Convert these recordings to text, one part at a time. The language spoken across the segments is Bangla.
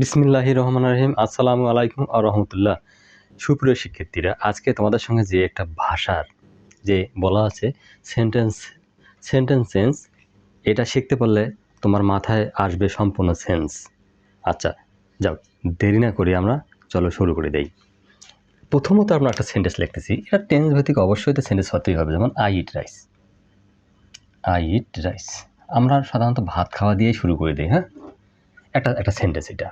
বিসমিল্লাহির রহমানির রহিম। আসসালামু আলাইকুম ওয়া রাহমাতুল্লাহ। সুপ্রিয় শিক্ষার্থীরা, আজকে তোমাদের সঙ্গে যে একটা ভাষার যে বলা আছে সেন্টেন্স এটা শিখতে পারলে তোমার মাথায় আসবে সম্পূর্ণ সেন্স। আচ্ছা, যাও দেরি না করি আমরা চলো শুরু করে দেই। প্রথমত আমরা একটা সেন্টেন্স লিখতেছি, এটা টেন্স ভিত্তিক, অবশ্যই তো সেন্টেন্স হতেই হবে। যেমন I eat rice. I eat rice আমরা সাধারণত ভাত খাওয়া দিয়ে শুরু করে দিই। হ্যাঁ, একটা সেন্টেন্স এটা।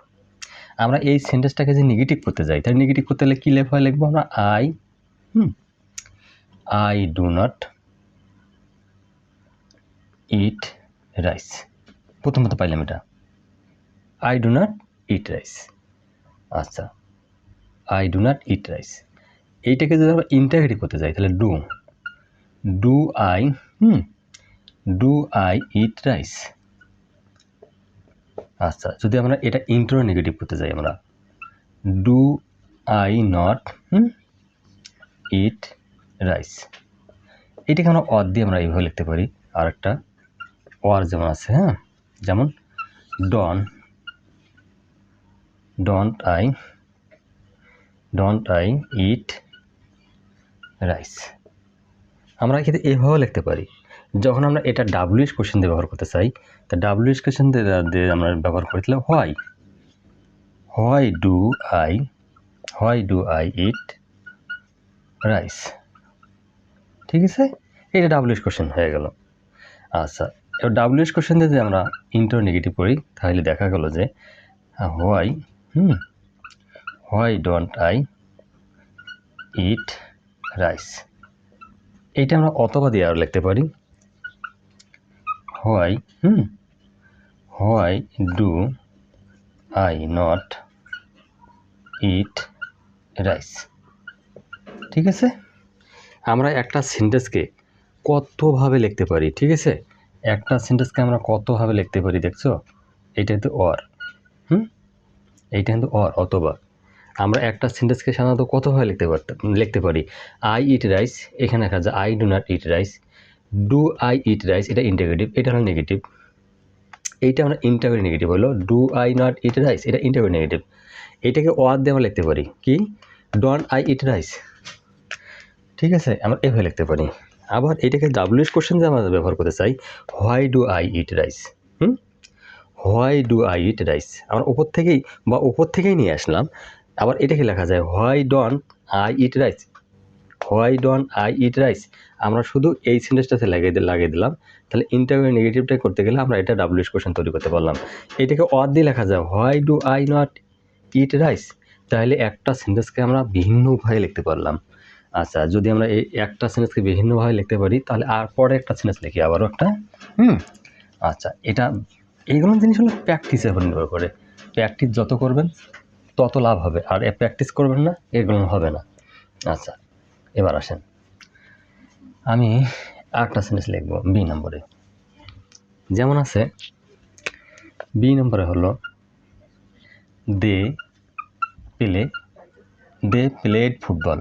আমরা এই সেন্টেন্সটাকে যে নেগেটিভ করতে যাই, তাই নেগেটিভ করতে হলে কী লিখবো আমরা? I do not eat rice. প্রথমত পাইলাম এটা, I do not eat rice. আচ্ছা, I do not eat rice, এইটাকে যদি আমরা ইন্টারগেটিভ করতে যাই তাহলে ডু আই ইট রাইস। আচ্ছা, যদি আমরা এটা ইন্টারো নেগেটিভ করতে যাই, আমরা do I not eat rice. এটাকে আমরা অর দিয়ে আমরা এইভাবে লিখতে পারি। আর একটা অর যেমন আছে, হ্যাঁ, যেমন ডোন্ট আই ইট রাইস। আমরা কিন্তু এইভাবে লিখতে পারি। যখন আমরা এটা ডাব্লিউএস কোশ্চেন দিয়ে ব্যবহার করতে চাই, তা ডাব্লিউএস কোশ্চেন দিয়ে আমরা ব্যবহার করি তাহলে why do I eat rice. ঠিক আছে, এটা ডাব্লিউএস কোশ্চেন হয়ে গেল। আচ্ছা, এবার ডাব্লিউএস কোশ্চেন দিয়ে যদি আমরা ইন্টার নেগেটিভ করি তাহলে দেখা গেল যে why don't I eat rice. এইটা আমরা অথবা দিয়ে আরও লিখতে পারি, why do I not eat rice. ঠিক আছে, আমরা একটা সেন্টেন্সকে কতভাবে লিখতে পারি। ঠিক আছে, একটা সেন্টেন্সকে আমরা কতভাবে লিখতে পারি দেখছো? এটা কিন্তু অর, এইটা কিন্তু অর অথবা। আমরা একটা সেন্টেন্সকে সাধারণত কতভাবে লিখতে পারি? আই ইট রাইস, এখানে দেখা যায় I do not eat rice. Do I eat rice, এটা ইন্টারগেটিভ, এটা হলো নেগেটিভ। এইটা আমরা ইন্টারগ্রেটিভ নেগেটিভ হলো do I not eat rice, এটা ইন্টারগ্রেটিভ নেগেটিভ। এটাকে ওয়ার দিয়ে আমরা লিখতে পারি কি? Don't I eat rice. ঠিক আছে, আমরা এভাবে লিখতে পারি। আবার এটাকে ডাব্লিউএস কোশ্চেন যে আমরা ব্যবহার করতে চাই, why do I eat rice. Why do I eat rice আমরা উপর থেকেই নিয়ে আসলাম। আবার এটাকে লেখা যায় why don't I eat rice. Why don't I eat rice আমরা শুধু এই সেন্টেন্সটাতে লাগিয়ে দিলাম। তাহলে ইন্টারভিউ নেগেটিভটা করতে গেলে আমরা এটা ডাব্লিউএস কোশ্চেন তৈরি করতে পারলাম। এটাকে অর দিয়ে লেখা যায় why do I not eat rice. তাহলে একটা সেন্টেন্সকে আমরা ভিন্ন উপায়ে লিখতে পারলাম। আচ্ছা, যদি আমরা এই একটা সেন্টেন্সকে বিভিন্নভাবে লিখতে পারি তাহলে আর পরে একটা সেন্টেন্স লিখি আবারও একটা। আচ্ছা, এটা এইগুলো জিনিস হলো প্র্যাকটিসের উপর নির্ভর করে। প্র্যাকটিস যত করবেন তত লাভ হবে, আর প্র্যাকটিস করবেন না এগুলো হবে না। আচ্ছা, এবার আসেন, আমি আরেকটা সেন্টেন্স লিখব বি নম্বরে। যেমন আছে বি নম্বরে হলো they played football.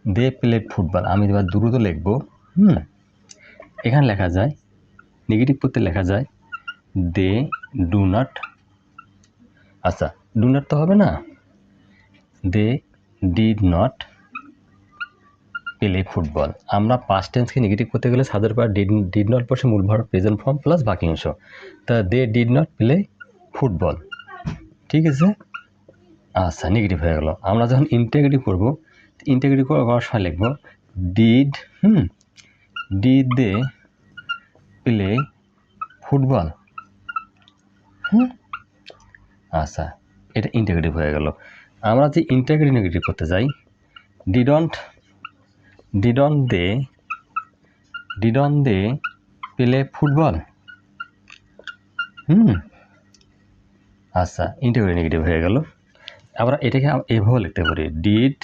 They played football. আমি এবার দ্রুত লিখব। এখানে লেখা যায় নেগেটিভ করতে লেখা যায় দে ডু নট। আচ্ছা, ডু নট তো হবে না, they did not play football. আমরা পাস্ট টেন্সকে নেগেটিভ করতে গেলে সাদের পর ডিড নট বসে মূল ভার্ব প্রেজেন্ট ফর্ম প্লাস বাকি অংশ। তা they did not play football. ঠিক আছে, আচ্ছা, নেগেটিভ হয়ে গেল। আমরা যখন ইন্টারগ্রেটিভ করব, ইন্টারগ্রেটিভ করার সময় লিখব ডিড দে প্লে ফুটবল। আচ্ছা, এটা ইন্টারগ্রেটিভ হয়ে গেল। আমরা যে ইন্টারগ্রেটিভ নেগেটিভ করতে যাই, ডিডন্ট দে প্লে ফুটবল। আচ্ছা, ইন্টারগ্রেটিভ নেগেটিভ হয়ে গেল। আমরা এটাকে এইভাবে লিখতে পারি did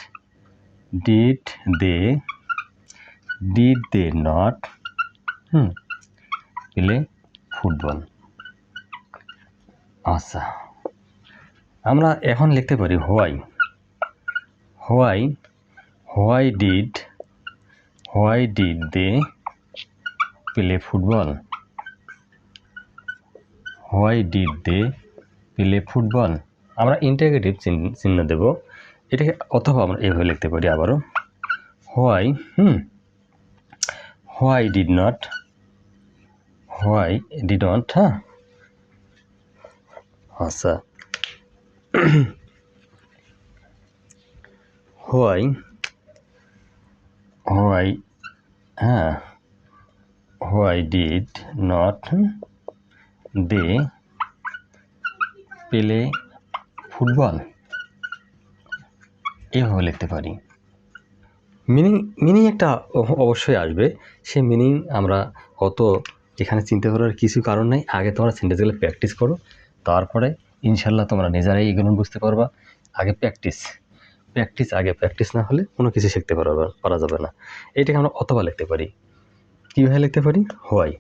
they not play football. আচ্ছা, আমরা এখন লিখতে পারি why did they play football. Why did they play football, আমরা ইন্টারোগেটিভ চিহ্ন দেব এটাকে, অথবা আমরা এভাবে লিখতে পারি আবারও, হোয়াই হোয়াই ডিড নট, হ্যাঁ আচ্ছা, হোয়াই হ্যাঁ why did not they play football, এভাবে লিখতে পারি। মিনিং একটা অবশ্যই আসবে, সে মিনিং আমরা অত এখানে চিন্তা করার কিছু কারণ নেই। আগে তোমরা সেন্টেন্সগুলো প্র্যাকটিস করো, তারপরে ইনশাল্লাহ তোমরা নিজেরাই এগুলো বুঝতে পারবা। আগে প্র্যাকটিস না হলে কোনো কিছু শিখতে পারা যাবে না। এইটাকে আমরা অথবা লিখতে পারি, কীভাবে লিখতে পারি, why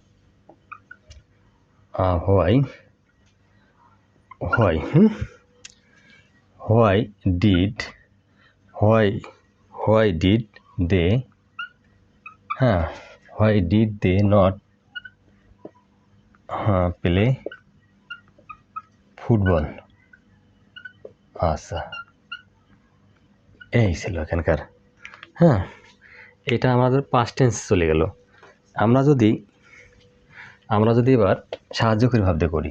did they not play football. আচ্ছা, এই ছিল এখানকার। এটা আমাদের পাস্ট টেন্স চলে গেল। আমরা যদি এবার সাহায্যকারী ভাব দিয়ে করি,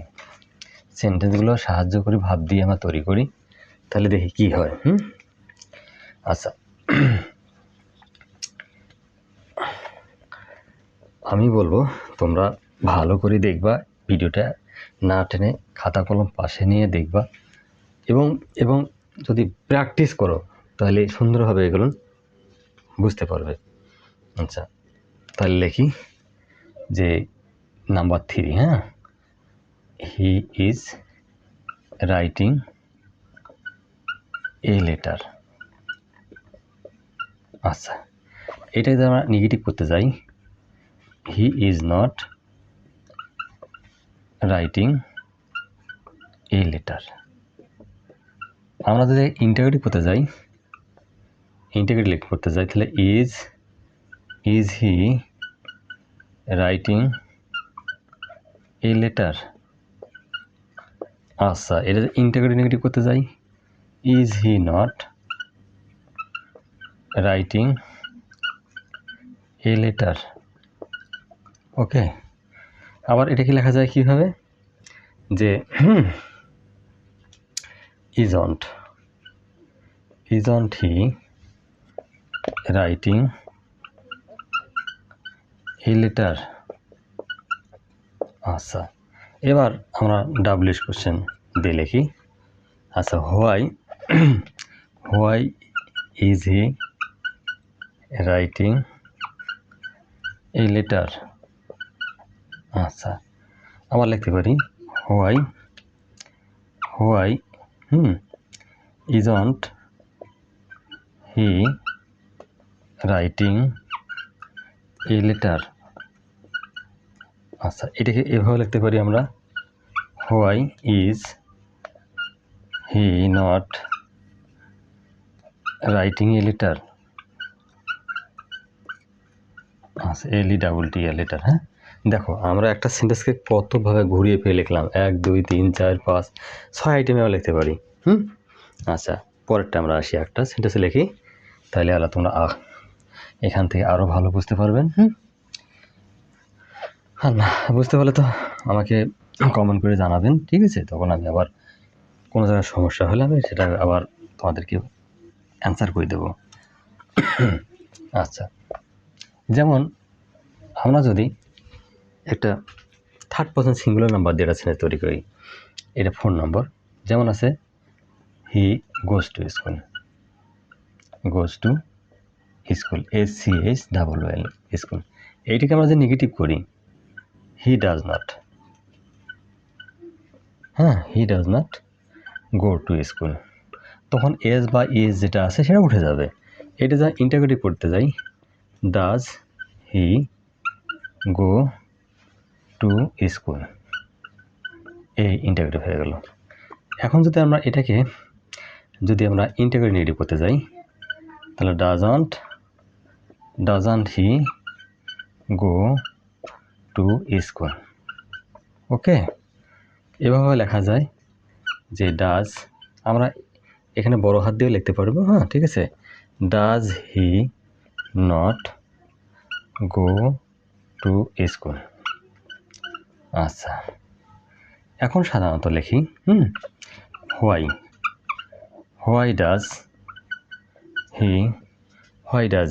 সেন্টেন্সগুলো সাহায্যকারী ভাব দিয়ে আমরা তৈরি করি, তাহলে দেখি কি হয়। আচ্ছা, আমি বলবো তোমরা ভালো করে দেখবা, ভিডিওটা না টেনে খাতা কলম পাশে নিয়ে দেখবা, এবং যদি প্র্যাকটিস করো তাহলে সুন্দরভাবে এগুলো বুঝতে পারবে। আচ্ছা, তাহলে লিখি যে number 3, he is writing a letter. আচ্ছা, এটা যদি আমরা নেগেটিভ করতে যাই, he is not writing a letter. আমরা যদি ইন্টারোগেটিভ করতে যাই, তাহলে is he writing a letter. আচ্ছা, এটা ইন্টারোগেটিভ নেগেটিভ করতে যাই, is he not writing a letter. Okay, আবার এটা কি লেখা যায় কীভাবে, যে isn't he writing a letter? আচ্ছা, এবার আমরা ডাব্লিউএইচ কোশ্চেন দিয়ে লিখি। আচ্ছা, why is he writing a letter. আচ্ছা, আবার লিখতে পারি, why isn't he writing a letter? আচ্ছা, এটাকে এভাবে লিখতে পারি আমরা, why is he not writing a letter. আচ্ছা, LETT লেটার। দেখো আমরা একটা সেন্টেন্সকে কতভাবে ঘুরিয়ে ফিরে লিখলাম, 1 2 3 4 5 6 আইটেমেও লিখতে পারি। আচ্ছা, পরেরটা আমরা আসি, একটা সেন্টেন্সে লিখি, তাহলে আল্লাহ তোমরা এখান থেকে আরও ভালো বুঝতে পারবেন। না বুঝতে পারলে তো আমাকে কমেন্ট করে জানাবেন, ঠিক আছে? তখন আমি আবার কোনো জায়গায় সমস্যা হলে আমি সেটা আবার তোমাদেরকে অ্যান্সার করে দেবো। আচ্ছা, যেমন আমরা যদি একটা থার্ড পারসন সিঙ্গুলার নাম্বার দিয়ে একটা সেন্টেন্স তৈরি করি, এটা ফোন নম্বর, যেমন আছে he goes to school, SCHOOL school. এইটাকে আমরা যদি নেগেটিভ করি, he does not go to school, তখন এস বা ইজ যেটা আছে সেটা উঠে যাবে। এটা যা ইন্টারোগেটিভ করতে যাই, does he go to school, এই ইন্টারোগেটিভ হয়ে গেল। এখন যদি আমরা এটাকে ইন্টারোগেটিভ নেগেটিভ করতে যাই, তাহলে doesn't he go to school. Okay, এভাবে লেখা যায়, যে ডাজ, আমরা এখানে বড় হাত দিয়ে লিখতে পারবো, হ্যাঁ ঠিক আছে। Does he not go to school. আচ্ছা, এখন সাধারণত লিখি why does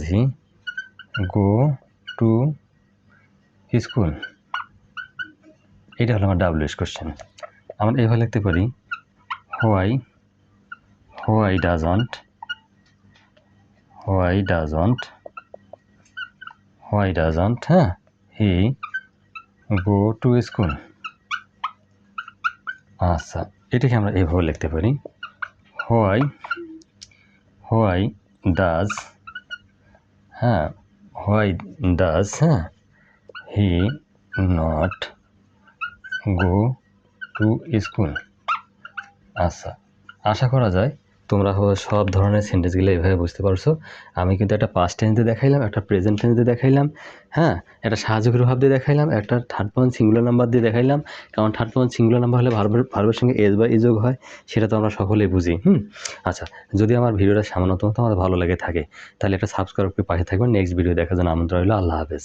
he go to school. এটা হলো আমার WH কোশ্চেন। আমরা এইভাবে লিখতে পারি হোয়াই ডাজন্ট হ্যাঁ হি গো টু স্কুল। আচ্ছা, এটাকে আমরা এইভাবে লিখতে পারি why does he not go to school. আচ্ছা, আশা করা যায় তোমরা সব ধরনের সেন্টেন্সগুলো এইভাবে বুঝতে পারছো। আমি কিন্তু একটা পাস্ট টেন্সে দেখাইলাম, একটা প্রেজেন্ট টেন্সে দেখাইলাম, হ্যাঁ একটা সাহায্যকারী ভাব দিয়ে দেখাইলাম, একটা থার্ড পার্সন সিঙ্গুলার নাম্বার দিয়ে দেখাইলাম। কারণ থার্ড পার্সন সিঙ্গুলার নাম্বার হলে ভার্বের সঙ্গে এস বা যোগ হয়, সেটা তো আমরা সকলেই বুঝি। আচ্ছা, যদি আমার ভিডিওটা সামান্যতম তোমাদের ভালো লেগে থাকে তাহলে একটা সাবস্ক্রাইব করে পাশে থাকবেন। নেক্সট ভিডিও দেখার জন্য আমন্ত্রণ রইল। আল্লাহ হাফেজ।